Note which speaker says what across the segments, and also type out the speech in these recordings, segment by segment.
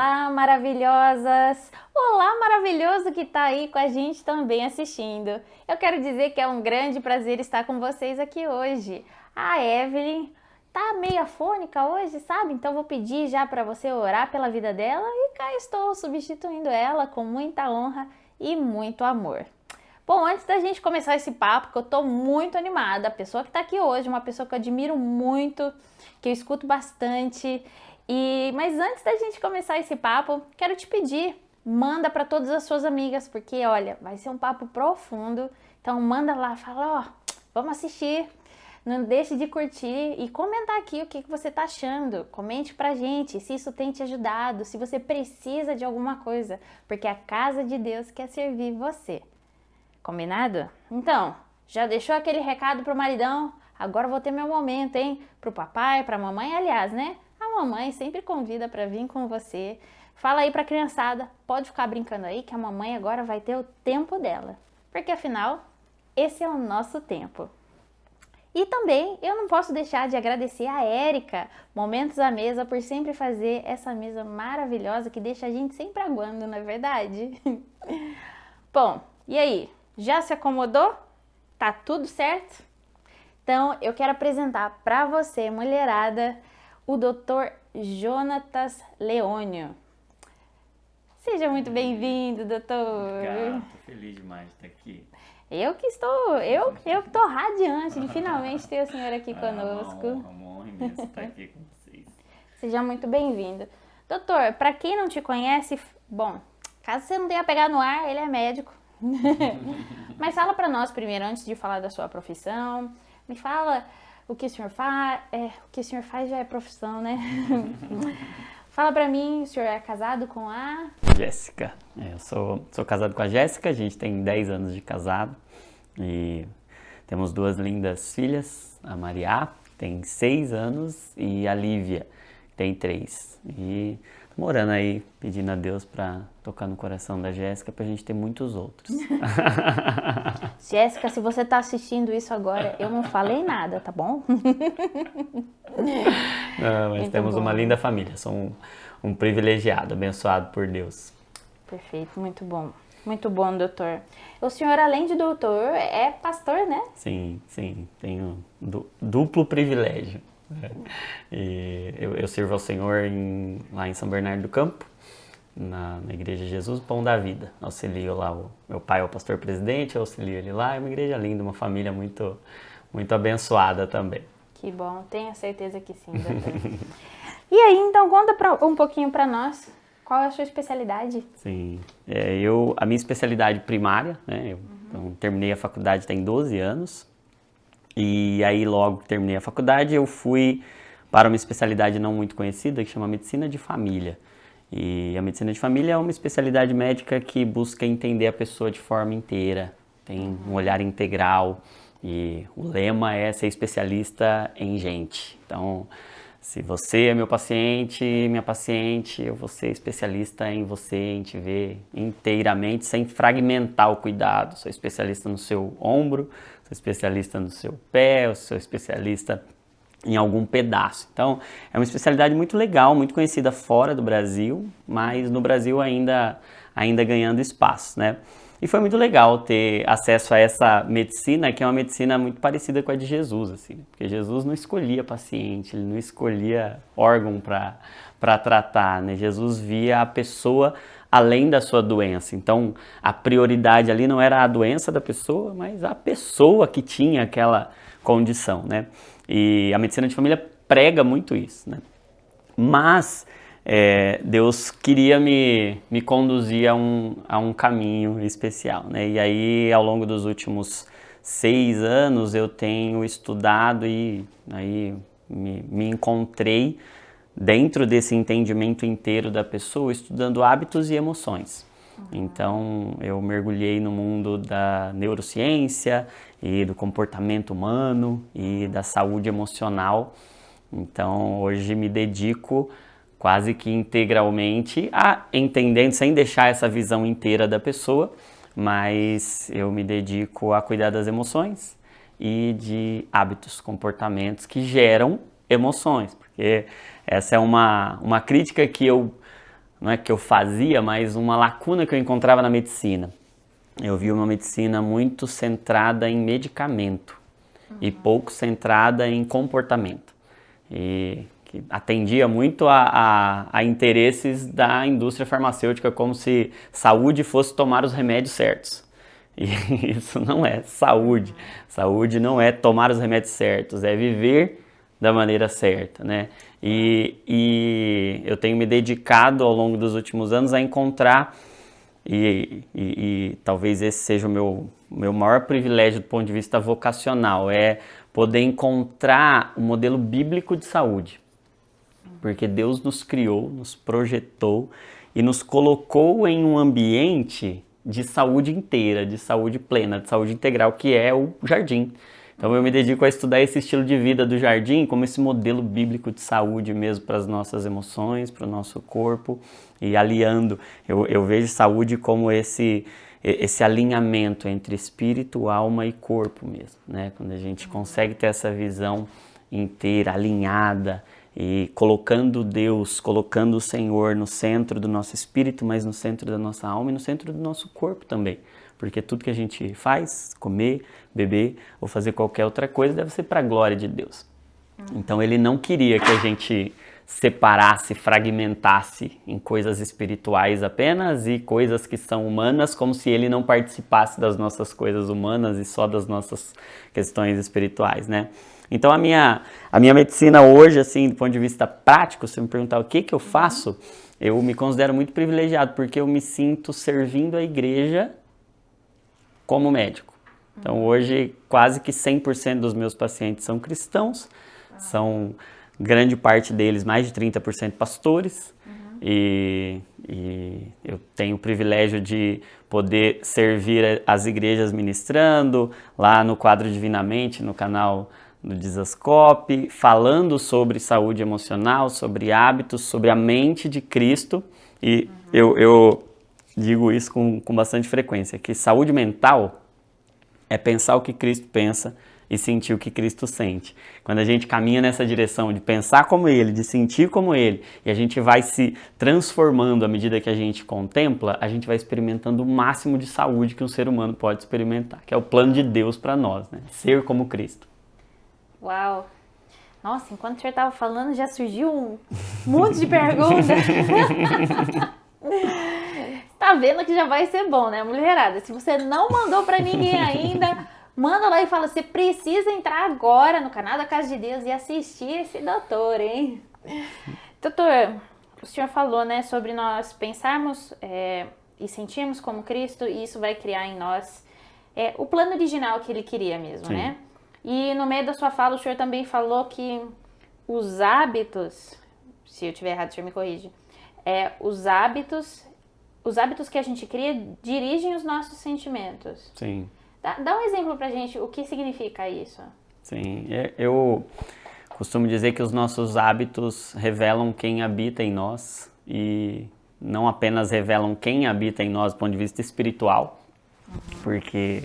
Speaker 1: Olá, maravilhosas! Olá, maravilhoso que está aí com a gente também assistindo. Eu quero dizer que é um grande prazer estar com vocês aqui hoje. A Evelyn tá meio afônica hoje, sabe? Então vou pedir já para você orar pela vida dela e cá estou substituindo ela com muita honra e muito amor. Bom, antes da gente começar esse papo, que eu tô muito animada, a pessoa que tá aqui hoje, uma pessoa que eu admiro muito, que eu escuto bastante. Mas antes da gente começar esse papo, quero te pedir, manda para todas as suas amigas, porque olha, vai ser um papo profundo. Então manda lá, fala, ó, vamos assistir. Não deixe de curtir e comentar aqui o que você tá achando. Comente pra gente se isso tem te ajudado, se você precisa de alguma coisa, porque a casa de Deus quer servir você. Combinado? Então, já deixou aquele recado pro maridão? Agora eu vou ter meu momento, hein? Pro papai, pra mamãe, aliás, né? A mamãe sempre convida pra vir com você. Fala aí pra criançada, pode ficar brincando aí que a mamãe agora vai ter o tempo dela. Porque afinal, esse é o nosso tempo. E também eu não posso deixar de agradecer a Érica, Momentos à Mesa, por sempre fazer essa mesa maravilhosa que deixa a gente sempre aguando, não é verdade? Bom, e aí? Já se acomodou? Tá tudo certo? Então, eu quero apresentar para você, mulherada, o Dr. Jonatas Leônio. Seja muito bem-vindo, doutor.
Speaker 2: Obrigado, tô feliz demais de estar aqui.
Speaker 1: Eu que estou radiante de finalmente ter o senhor aqui conosco.
Speaker 2: Uma honra imensa estar aqui com vocês.
Speaker 1: Seja muito bem-vindo. Doutor, para quem não te conhece, bom, caso você não tenha pegado no ar, ele é médico. Mas fala para nós primeiro, antes de falar da sua profissão, me fala o que o senhor faz, o que o senhor faz já é profissão, né? Fala para mim, o senhor é casado com a...
Speaker 2: Jéssica. Eu sou casado com a Jéssica, a gente tem 10 anos de casado e temos duas lindas filhas, a Maria, que tem 6 anos, e a Lívia, que tem 3. E tô morando aí, pedindo a Deus para tocar no coração da Jéssica pra gente ter muitos outros.
Speaker 1: Jéssica, se você tá assistindo isso agora, eu não falei nada, tá bom?
Speaker 2: Não, mas
Speaker 1: Muito
Speaker 2: temos
Speaker 1: bom.
Speaker 2: uma linda família, sou um privilegiado, abençoado por Deus.
Speaker 1: Perfeito, muito bom. Muito bom, doutor. O senhor, além de doutor, é pastor, né?
Speaker 2: Sim, tenho duplo privilégio. E eu sirvo ao Senhor lá em São Bernardo do Campo, na Igreja Jesus Pão da Vida. Auxilio lá, meu pai é o pastor presidente, eu auxilio ele lá. É uma igreja linda, uma família muito, muito abençoada também.
Speaker 1: Que bom, tenho certeza que sim, doutor. E aí, então, conta um pouquinho para nós, qual é a sua especialidade?
Speaker 2: Sim, a minha especialidade primária, né? Então, terminei a faculdade tem 12 anos. E aí, logo que terminei a faculdade, eu fui para uma especialidade não muito conhecida, que chama Medicina de Família. E a Medicina de Família é uma especialidade médica que busca entender a pessoa de forma inteira, tem um olhar integral, e o lema é ser especialista em gente. Então, se você é meu paciente, minha paciente, eu vou ser especialista em você, em te ver inteiramente, sem fragmentar o cuidado. Sou especialista no seu ombro, sou especialista no seu pé, eu sou especialista em algum pedaço. Então, é uma especialidade muito legal, muito conhecida fora do Brasil, mas no Brasil ainda ganhando espaço, né? E foi muito legal ter acesso a essa medicina, que é uma medicina muito parecida com a de Jesus, assim, porque Jesus não escolhia paciente, ele não escolhia órgão para tratar, né? Jesus via a pessoa além da sua doença. Então, a prioridade ali não era a doença da pessoa, mas a pessoa que tinha aquela condição, né? E a medicina de família prega muito isso, né? Mas Deus queria me conduzir a um caminho especial, né? E aí, ao longo dos últimos 6 anos, eu tenho estudado e aí me encontrei dentro desse entendimento inteiro da pessoa, estudando hábitos e emoções. Então, eu mergulhei no mundo da neurociência e do comportamento humano e da saúde emocional. Então, hoje me dedico quase que integralmente a entendendo, sem deixar essa visão inteira da pessoa, mas eu me dedico a cuidar das emoções e de hábitos, comportamentos que geram emoções, porque essa é uma crítica que eu não é que eu fazia, mas uma lacuna que eu encontrava na medicina. Eu vi uma medicina muito centrada em medicamento e pouco centrada em comportamento. E que atendia muito a interesses da indústria farmacêutica, como se saúde fosse tomar os remédios certos. E isso não é saúde. Saúde não é tomar os remédios certos, é viver da maneira certa, né? E eu tenho me dedicado ao longo dos últimos anos a encontrar, e talvez esse seja o meu maior privilégio do ponto de vista vocacional, é poder encontrar um modelo bíblico de saúde. Porque Deus nos criou, nos projetou e nos colocou em um ambiente de saúde inteira, de saúde plena, de saúde integral, que é o jardim. Então eu me dedico a estudar esse estilo de vida do jardim como esse modelo bíblico de saúde mesmo para as nossas emoções, para o nosso corpo, e aliando. Eu vejo saúde como esse alinhamento entre espírito, alma e corpo mesmo, né? Quando a gente consegue ter essa visão inteira, alinhada, e colocando Deus, colocando o Senhor no centro do nosso espírito, mas no centro da nossa alma e no centro do nosso corpo também. Porque tudo que a gente faz, comer, beber ou fazer qualquer outra coisa, deve ser para a glória de Deus. Então ele não queria que a gente separasse, fragmentasse em coisas espirituais apenas e coisas que são humanas, como se ele não participasse das nossas coisas humanas e só das nossas questões espirituais, né? Então a minha medicina hoje, assim, do ponto de vista prático, se me perguntar o que eu faço, eu me considero muito privilegiado, porque eu me sinto servindo a igreja como médico. Então hoje quase que 100% dos meus pacientes são cristãos, são grande parte deles, mais de 30% pastores, e eu tenho o privilégio de poder servir as igrejas ministrando, lá no Quadro Divinamente, no canal do Dizascope, falando sobre saúde emocional, sobre hábitos, sobre a mente de Cristo. E eu digo isso com bastante frequência, que saúde mental é pensar o que Cristo pensa e sentir o que Cristo sente. Quando a gente caminha nessa direção de pensar como Ele, de sentir como Ele, e a gente vai se transformando à medida que a gente contempla, a gente vai experimentando o máximo de saúde que um ser humano pode experimentar, que é o plano de Deus para nós, né? Ser como Cristo.
Speaker 1: Uau! Nossa, enquanto o senhor estava falando, já surgiu um monte de perguntas. Tá vendo que já vai ser bom, né, mulherada? Se você não mandou pra ninguém ainda, manda lá e fala, você precisa entrar agora no canal da Casa de Deus e assistir esse doutor, hein? Doutor, o senhor falou, né, sobre nós pensarmos e sentirmos como Cristo, e isso vai criar em nós o plano original que ele queria mesmo,
Speaker 2: Sim.
Speaker 1: né? E no meio da sua fala, o senhor também falou que os hábitos, se eu estiver errado, o senhor me corrige, os hábitos que a gente cria dirigem os nossos sentimentos.
Speaker 2: Sim.
Speaker 1: Dá um exemplo pra gente, o que significa isso?
Speaker 2: Sim, eu costumo dizer que os nossos hábitos revelam quem habita em nós e não apenas revelam quem habita em nós do ponto de vista espiritual, porque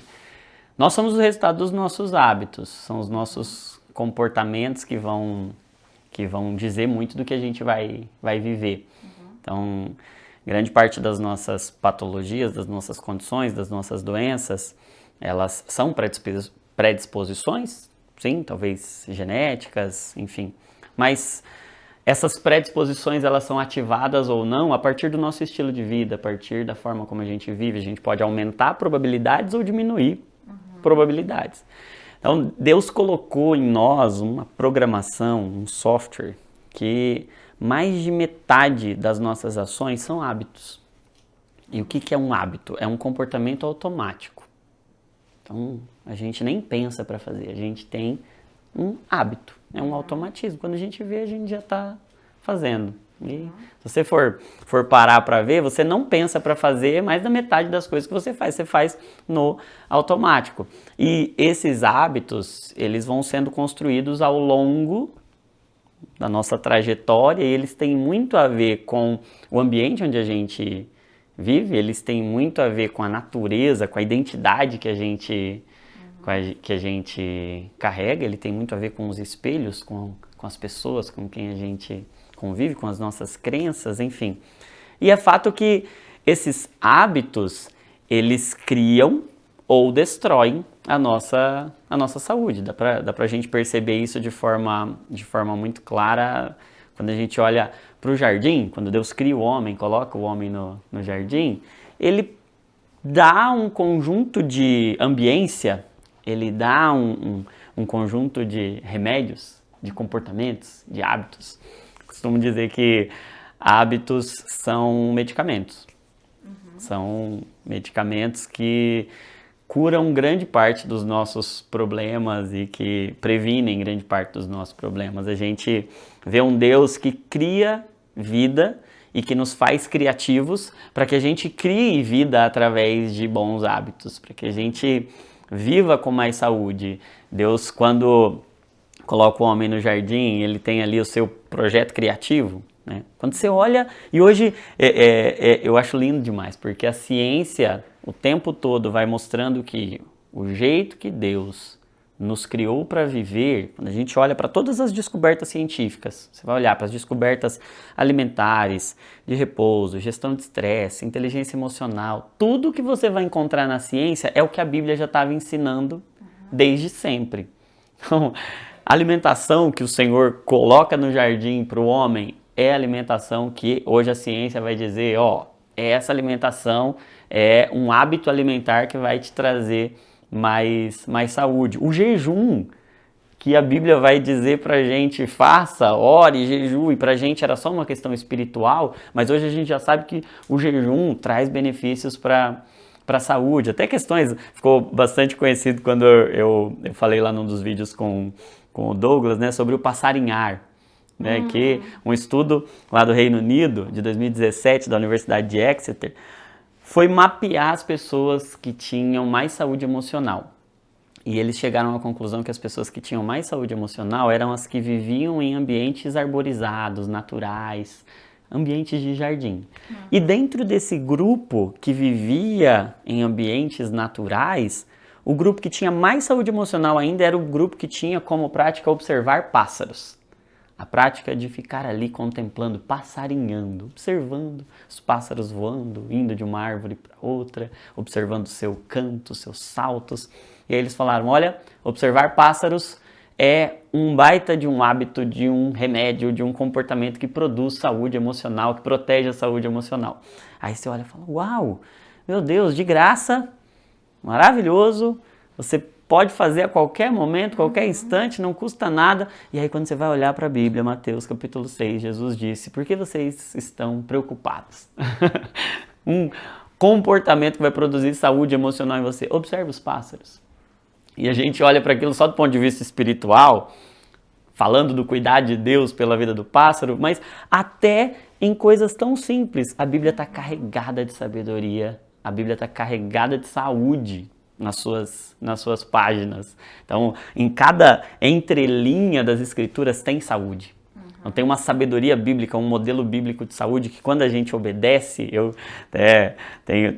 Speaker 2: nós somos o resultado dos nossos hábitos, são os nossos comportamentos que vão dizer muito do que a gente vai viver. Então, grande parte das nossas patologias, das nossas condições, das nossas doenças, elas são predisposições, sim, talvez genéticas, enfim, mas essas predisposições elas são ativadas ou não a partir do nosso estilo de vida, a partir da forma como a gente vive. A gente pode aumentar probabilidades ou diminuir probabilidades. Então, Deus colocou em nós uma programação, um software, que mais de metade das nossas ações são hábitos. E o que é um hábito? É um comportamento automático. Então, a gente nem pensa para fazer, a gente tem um hábito, é um automatismo. Quando a gente vê, a gente já está fazendo. E se você for parar para ver, você não pensa para fazer mais da metade das coisas que você faz no automático. E esses hábitos, eles vão sendo construídos ao longo da nossa trajetória e eles têm muito a ver com o ambiente onde a gente vive, eles têm muito a ver com a natureza, com a identidade que a gente carrega, ele tem muito a ver com os espelhos, com as pessoas com quem a gente convive, com as nossas crenças, enfim. E é fato que esses hábitos, eles criam ou destroem a nossa saúde. Dá pra gente perceber isso de forma muito clara quando a gente olha para o jardim, quando Deus cria o homem, coloca o homem no jardim, ele dá um conjunto de ambiência, ele dá um conjunto de remédios, de comportamentos, de hábitos. Costumo dizer que hábitos são medicamentos. São medicamentos que curam grande parte dos nossos problemas e que previnem grande parte dos nossos problemas. A gente vê um Deus que cria vida e que nos faz criativos para que a gente crie vida através de bons hábitos, para que a gente viva com mais saúde. Deus, quando coloca o homem no jardim, ele tem ali o seu projeto criativo, né? Quando você olha, e hoje eu acho lindo demais, porque a ciência o tempo todo vai mostrando que o jeito que Deus nos criou para viver, quando a gente olha para todas as descobertas científicas, você vai olhar para as descobertas alimentares, de repouso, gestão de estresse, inteligência emocional, tudo que você vai encontrar na ciência é o que a Bíblia já estava ensinando desde sempre. Então, a alimentação que o Senhor coloca no jardim para o homem é a alimentação que hoje a ciência vai dizer, essa alimentação é um hábito alimentar que vai te trazer mais saúde. O jejum, que a Bíblia vai dizer pra gente, faça, ore, jejue, pra gente era só uma questão espiritual, mas hoje a gente já sabe que o jejum traz benefícios para a saúde. Até questões, ficou bastante conhecido quando eu falei lá num dos vídeos com o Douglas, né, sobre o passarinhar. Né, que um estudo lá do Reino Unido, de 2017, da Universidade de Exeter, foi mapear as pessoas que tinham mais saúde emocional. E eles chegaram à conclusão que as pessoas que tinham mais saúde emocional eram as que viviam em ambientes arborizados, naturais, ambientes de jardim. E dentro desse grupo que vivia em ambientes naturais, o grupo que tinha mais saúde emocional ainda era o grupo que tinha como prática observar pássaros. A prática de ficar ali contemplando, passarinhando, observando os pássaros voando, indo de uma árvore para outra, observando o seu canto, seus saltos. E aí eles falaram, olha, observar pássaros é um baita de um hábito, de um remédio, de um comportamento que produz saúde emocional, que protege a saúde emocional. Aí você olha e fala, uau, meu Deus, de graça, maravilhoso, você pode fazer a qualquer momento, qualquer instante, não custa nada. E aí quando você vai olhar para a Bíblia, Mateus capítulo 6, Jesus disse, por que vocês estão preocupados? Um comportamento que vai produzir saúde emocional em você. Observe os pássaros. E a gente olha para aquilo só do ponto de vista espiritual, falando do cuidado de Deus pela vida do pássaro, mas até em coisas tão simples. A Bíblia está carregada de sabedoria, a Bíblia está carregada de saúde nas suas páginas. Então, em cada entrelinha das escrituras tem saúde. Então, tem uma sabedoria bíblica, um modelo bíblico de saúde que quando a gente obedece, eu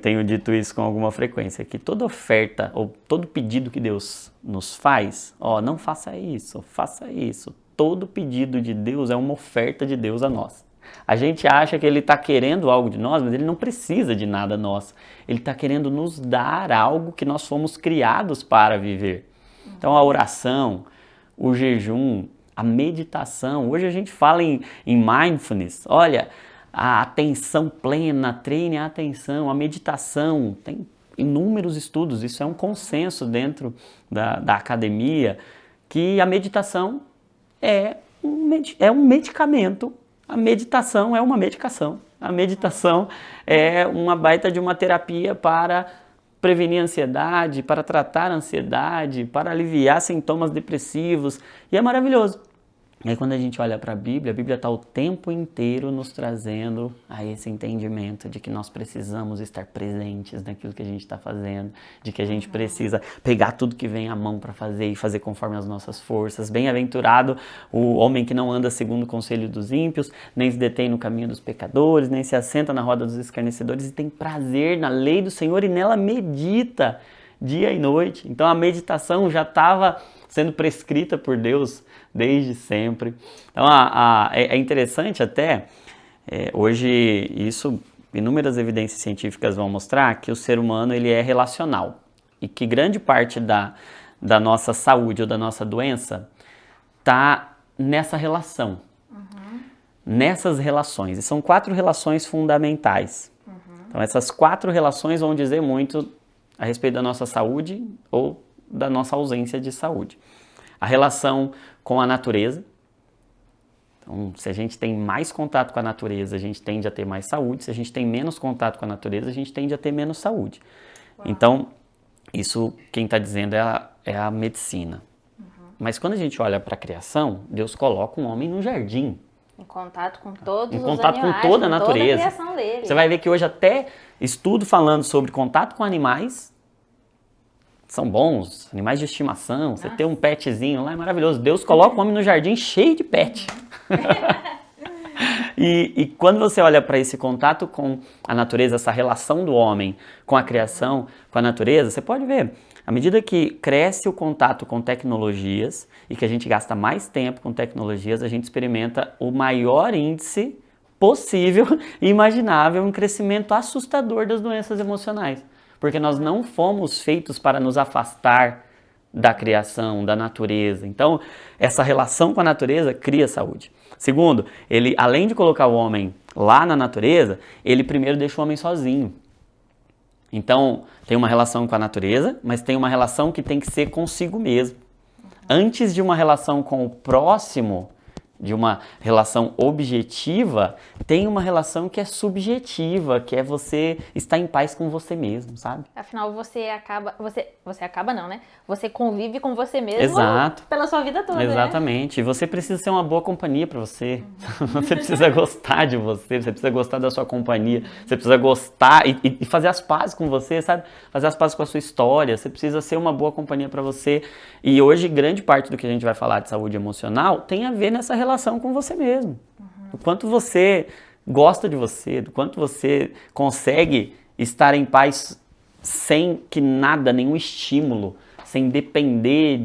Speaker 2: tenho dito isso com alguma frequência, que toda oferta ou todo pedido que Deus nos faz, não faça isso, faça isso. Todo pedido de Deus é uma oferta de Deus a nós. A gente acha que ele está querendo algo de nós, mas ele não precisa de nada nosso. Ele está querendo nos dar algo que nós fomos criados para viver. Então a oração, o jejum, a meditação. Hoje a gente fala em mindfulness. Olha, a atenção plena, treine a atenção, a meditação. Tem inúmeros estudos, isso é um consenso dentro da academia, que a meditação é um medicamento. A meditação é uma medicação. A meditação é uma baita de uma terapia para prevenir a ansiedade, para tratar a ansiedade, para aliviar sintomas depressivos. E é maravilhoso. E aí quando a gente olha para a Bíblia está o tempo inteiro nos trazendo a esse entendimento de que nós precisamos estar presentes naquilo que a gente está fazendo, de que a gente precisa pegar tudo que vem à mão para fazer e fazer conforme as nossas forças. Bem-aventurado o homem que não anda segundo o conselho dos ímpios, nem se detém no caminho dos pecadores, nem se assenta na roda dos escarnecedores e tem prazer na lei do Senhor e nela medita dia e noite. Então a meditação já estava sendo prescrita por Deus desde sempre. Então é interessante até Hoje, inúmeras evidências científicas vão mostrar que o ser humano ele é relacional e que grande parte da nossa saúde ou da nossa doença está nessa relação, nessas relações. E são 4 relações fundamentais. Então, essas 4 relações vão dizer muito a respeito da nossa saúde ou da nossa ausência de saúde. A relação com a natureza. Então, se a gente tem mais contato com a natureza, a gente tende a ter mais saúde. Se a gente tem menos contato com a natureza, a gente tende a ter menos saúde. Uau. Então, isso quem está dizendo é a medicina. Mas quando a gente olha para a criação, Deus coloca um homem no jardim.
Speaker 1: Em contato com todos
Speaker 2: em
Speaker 1: os
Speaker 2: contato
Speaker 1: animais,
Speaker 2: com toda a natureza.
Speaker 1: Toda a criação dele.
Speaker 2: Você vai ver que hoje até estudo falando sobre contato com animais são bons, animais de estimação. Você ter um petzinho lá é maravilhoso. Deus coloca o homem no jardim cheio de pet. E quando você olha para esse contato com a natureza, essa relação do homem com a criação, com a natureza, você pode ver, à medida que cresce o contato com tecnologias e que a gente gasta mais tempo com tecnologias, a gente experimenta o maior índice possível e imaginável, um crescimento assustador das doenças emocionais. Porque nós não fomos feitos para nos afastar da criação, da natureza. Então, essa relação com a natureza cria saúde. Segundo, ele, além de colocar o homem lá na natureza, ele primeiro deixa o homem sozinho. Então, tem uma relação com a natureza, mas tem uma relação que tem que ser consigo mesmo. Antes de uma relação com o próximo, de uma relação objetiva, tem uma relação que é subjetiva, que é você estar em paz com você mesmo, sabe?
Speaker 1: Afinal, você acaba não, né? Você convive com você mesmo.
Speaker 2: Exato.
Speaker 1: Pela sua vida toda,
Speaker 2: exatamente.
Speaker 1: Né?
Speaker 2: E você precisa ser uma boa companhia para você. Você precisa gostar de você, você precisa gostar da sua companhia, você precisa gostar e fazer as pazes com você, sabe? Fazer as pazes com a sua história, você precisa ser uma boa companhia para você. E hoje, grande parte do que a gente vai falar de saúde emocional tem a ver nessa relação com você mesmo. O quanto você gosta de você, do quanto você consegue estar em paz sem que nada, nenhum estímulo, sem depender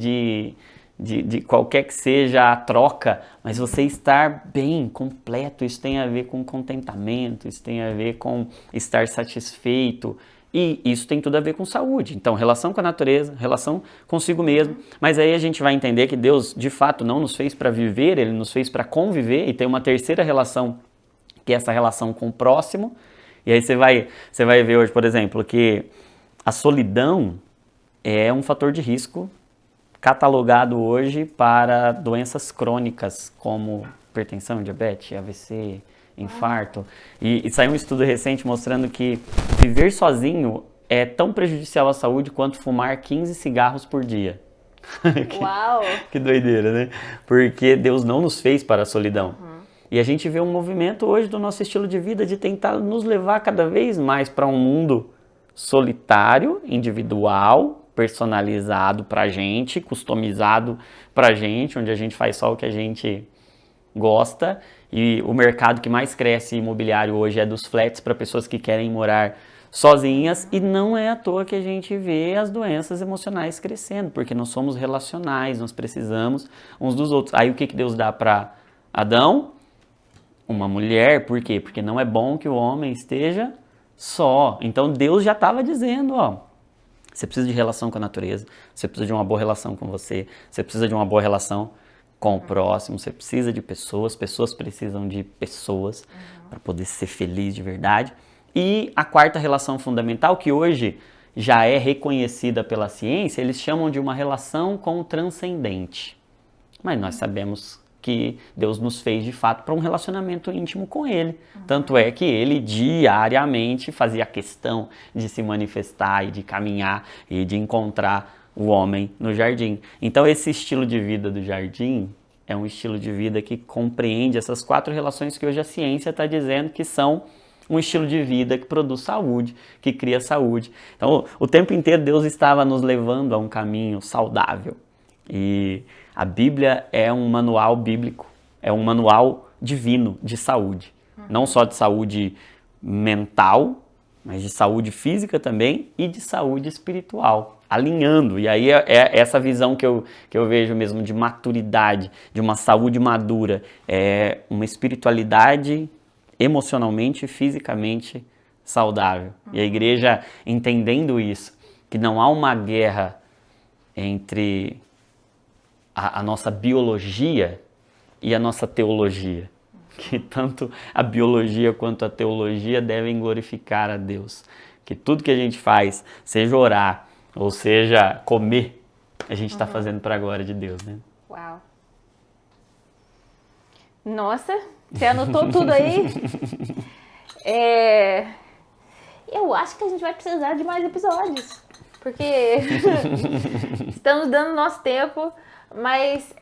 Speaker 2: de qualquer que seja a troca, mas você estar bem, completo. Isso tem a ver com contentamento, isso tem a ver com estar satisfeito. E isso tem tudo a ver com saúde. Então, relação com a natureza, relação consigo mesmo. Mas aí a gente vai entender que Deus, de fato, não nos fez para viver, Ele nos fez para conviver. E tem uma terceira relação, que é essa relação com o próximo. E aí você vai ver hoje, por exemplo, que a solidão é um fator de risco catalogado hoje para doenças crônicas, como hipertensão, diabetes, AVC, infarto. E saiu um estudo recente mostrando que viver sozinho é tão prejudicial à saúde quanto fumar 15 cigarros por dia.
Speaker 1: Uau!
Speaker 2: Que doideira, né? Porque Deus não nos fez para a solidão. E a gente vê um movimento hoje do nosso estilo de vida de tentar nos levar cada vez mais para um mundo solitário, individual, personalizado pra gente, customizado pra gente, onde a gente faz só o que a gente gosta. E o mercado que mais cresce imobiliário hoje é dos flats para pessoas que querem morar sozinhas, e não é à toa que a gente vê as doenças emocionais crescendo, porque nós somos relacionais, nós precisamos uns dos outros. Aí o que Deus dá para Adão? Uma mulher. Por quê? Porque não é bom que o homem esteja só. Então Deus já estava dizendo, ó, você precisa de relação com a natureza, você precisa de uma boa relação com você precisa de uma boa relação com o próximo, você precisa de pessoas precisam de pessoas para poder ser feliz de verdade. E a quarta relação fundamental, que hoje já é reconhecida pela ciência, eles chamam de uma relação com o transcendente. Mas nós sabemos que Deus nos fez de fato para um relacionamento íntimo com Ele. Tanto é que Ele diariamente fazia questão de se manifestar e de caminhar e de encontrar o homem no jardim. Então esse estilo de vida do jardim é um estilo de vida que compreende essas 4 relações que hoje a ciência está dizendo que são um estilo de vida que produz saúde, que cria saúde. Então o tempo inteiro Deus estava nos levando a um caminho saudável. E a Bíblia é um manual bíblico, é um manual divino de saúde. Não só de saúde mental, mas de saúde física também e de saúde espiritual, alinhando. E aí é essa visão que eu vejo mesmo de maturidade, de uma saúde madura, é uma espiritualidade emocionalmente e fisicamente saudável. E a igreja entendendo isso, que não há uma guerra entre a nossa biologia e a nossa teologia, que tanto a biologia quanto a teologia devem glorificar a Deus, que tudo que a gente faz, seja orar ou seja comer, a gente está fazendo para a glória de Deus, né?
Speaker 1: Uau! Nossa, você anotou tudo aí? Eu acho que a gente vai precisar de mais episódios, porque estamos dando nosso tempo. Mas,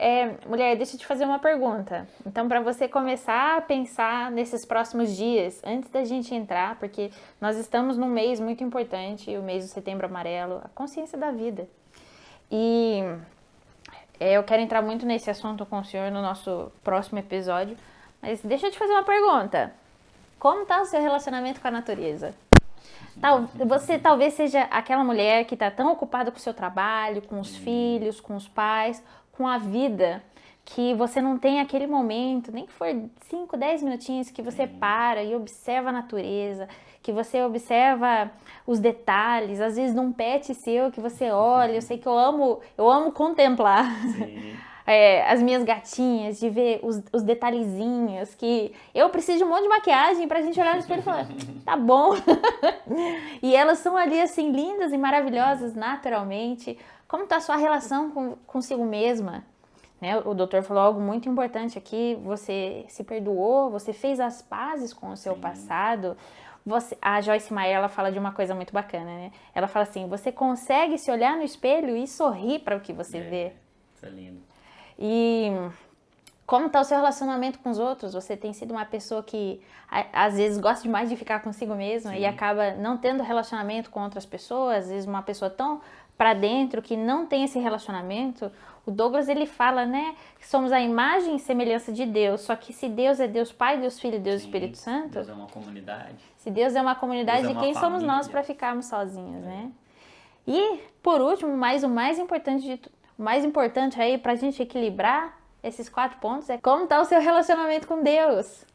Speaker 1: mulher, deixa eu te fazer uma pergunta. Então, para você começar a pensar nesses próximos dias, antes da gente entrar, porque nós estamos num mês muito importante, o mês do Setembro Amarelo, a consciência da vida. E eu quero entrar muito nesse assunto com o senhor no nosso próximo episódio, mas deixa eu te fazer uma pergunta. Como está o seu relacionamento com a natureza? Você talvez seja aquela mulher que está tão ocupada com o seu trabalho, com os filhos, com os pais, com a vida, que você não tem aquele momento, nem que for 5, 10 minutinhos, que você para e observa a natureza, que você observa os detalhes, às vezes num pet seu que você olha. Eu sei que eu amo contemplar. As minhas gatinhas, de ver os detalhezinhos, que eu preciso de um monte de maquiagem pra gente olhar no espelho e falar, tá bom. E elas são ali assim, lindas e maravilhosas naturalmente. Como tá a sua relação consigo mesma? Né? O doutor falou algo muito importante aqui, você se perdoou, você fez as pazes com o seu passado. A Joyce Meyer, ela fala de uma coisa muito bacana, né? Ela fala assim, você consegue se olhar no espelho e sorrir para o que você vê.
Speaker 2: Isso é lindo.
Speaker 1: E como está o seu relacionamento com os outros? Você tem sido uma pessoa que às vezes gosta demais de ficar consigo mesma e acaba não tendo relacionamento com outras pessoas, às vezes uma pessoa tão para dentro que não tem esse relacionamento. O Douglas, ele fala, né, que somos a imagem e semelhança de Deus, só que se Deus é Deus Pai, Deus Filho e Deus Espírito Santo,
Speaker 2: Deus é uma comunidade.
Speaker 1: Se Deus é uma comunidade,
Speaker 2: Deus é
Speaker 1: de
Speaker 2: uma
Speaker 1: quem somos
Speaker 2: família.
Speaker 1: nós para ficarmos sozinhos, né? E, por último, o mais importante aí pra gente equilibrar esses 4 pontos é como tá o seu relacionamento com Deus.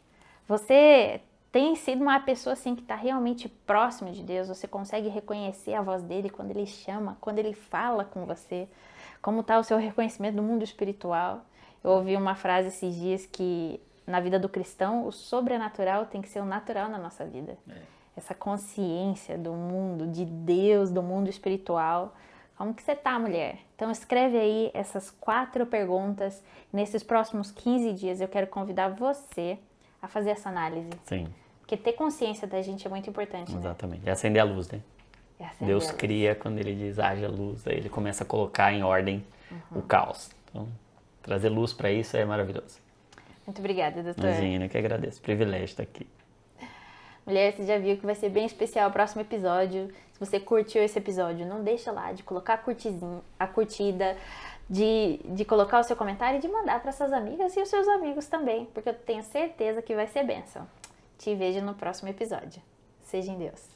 Speaker 1: Você tem sido uma pessoa assim que está realmente próxima de Deus? Você consegue reconhecer a voz dele quando ele chama, quando ele fala com você? Como está o seu reconhecimento do mundo espiritual? Eu ouvi uma frase esses dias que na vida do cristão o sobrenatural tem que ser o natural na nossa vida. Essa consciência do mundo, de Deus, do mundo espiritual. Como que você tá, mulher? Então escreve aí essas 4 perguntas. Nesses próximos 15 dias eu quero convidar você a fazer essa análise.
Speaker 2: Sim.
Speaker 1: Porque ter consciência da gente é muito importante, né?
Speaker 2: Exatamente. É acender a luz, né? Deus cria, quando ele diz haja luz, aí ele começa a colocar em ordem o caos. Então, trazer luz para isso é maravilhoso.
Speaker 1: Muito obrigada, doutor.
Speaker 2: Imagina, eu que agradeço. Privilégio estar aqui.
Speaker 1: Mulher, você já viu que vai ser bem especial o próximo episódio. Se você curtiu esse episódio, não deixa lá de colocar a curtida, de colocar o seu comentário e de mandar para suas amigas e os seus amigos também, porque eu tenho certeza que vai ser bênção. Te vejo no próximo episódio. Seja em Deus.